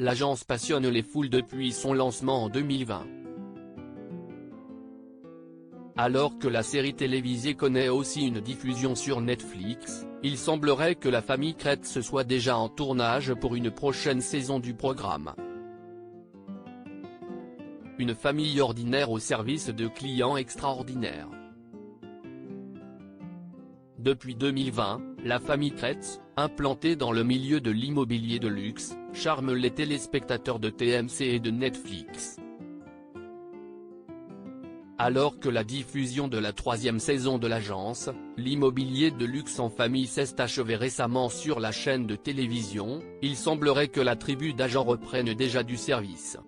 l'agence passionne les foules depuis son lancement en 2020. Alors que la série télévisée connaît aussi une diffusion sur Netflix, il semblerait que la famille Kretz soit déjà en tournage pour une prochaine saison du programme. Une famille ordinaire au service de clients extraordinaires. Depuis 2020, la famille Kretz, implantée dans le milieu de l'immobilier de luxe, charme les téléspectateurs de TMC et de Netflix. Alors que la diffusion de la 3e saison de l'agence, l'immobilier de luxe en famille s'est achevé récemment sur la chaîne de télévision, il semblerait que la tribu d'agents reprenne déjà du service.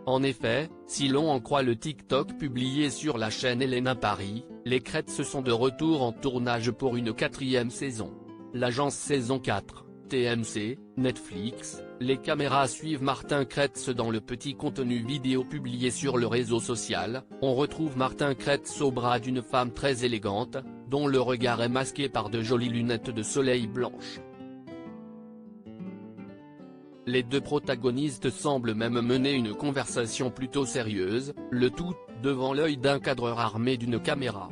En effet, si l'on en croit le TikTok publié sur la chaîne Elena Paris, les Kretz sont de retour en tournage pour une 4e saison. L'agence saison 4. TMC, Netflix, les caméras suivent Martin Kretz dans le petit contenu vidéo publié sur le réseau social. On retrouve Martin Kretz au bras d'une femme très élégante, dont le regard est masqué par de jolies lunettes de soleil blanches. Les deux protagonistes semblent même mener une conversation plutôt sérieuse, le tout, devant l'œil d'un cadreur armé d'une caméra.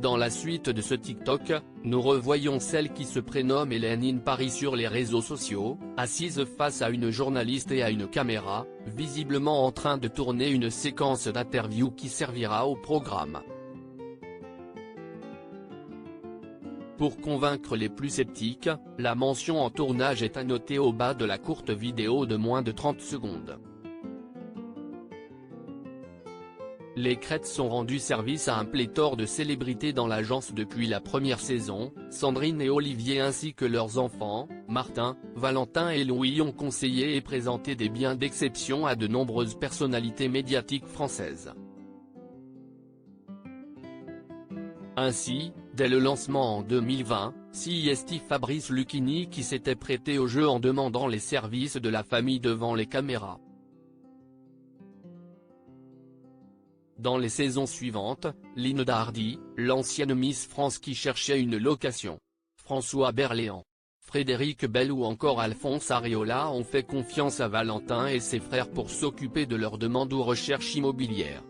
Dans la suite de ce TikTok, nous revoyons celle qui se prénomme Hélène Paris sur les réseaux sociaux, assise face à une journaliste et à une caméra, visiblement en train de tourner une séquence d'interview qui servira au programme. Pour convaincre les plus sceptiques, la mention en tournage est à noter au bas de la courte vidéo de moins de 30 secondes. Les Kretz ont rendu service à un pléthore de célébrités dans l'agence depuis la première saison. Sandrine et Olivier ainsi que leurs enfants, Martin, Valentin et Louis ont conseillé et présenté des biens d'exception à de nombreuses personnalités médiatiques françaises. Ainsi, dès le lancement en 2020, CST Fabrice Lucchini qui s'était prêté au jeu en demandant les services de la famille devant les caméras. Dans les saisons suivantes, Linda Hardy, l'ancienne Miss France qui cherchait une location, François Berléand, Frédéric Bell ou encore Alphonse Areola ont fait confiance à Valentin et ses frères pour s'occuper de leurs demandes ou recherches immobilières.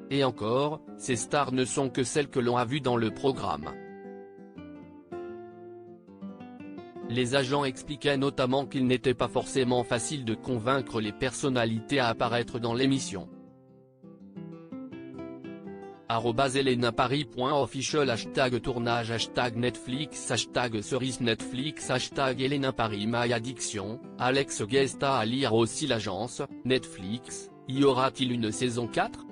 Et encore, ces stars ne sont que celles que l'on a vues dans le programme. Les agents expliquaient notamment qu'il n'était pas forcément facile de convaincre les personnalités à apparaître dans l'émission. @elenaparis.official #tournage #Netflix #cerise Netflix #elenaparis My Addiction, Alex Guesta à lire aussi l'agence, Netflix, y aura-t-il une saison 4 ?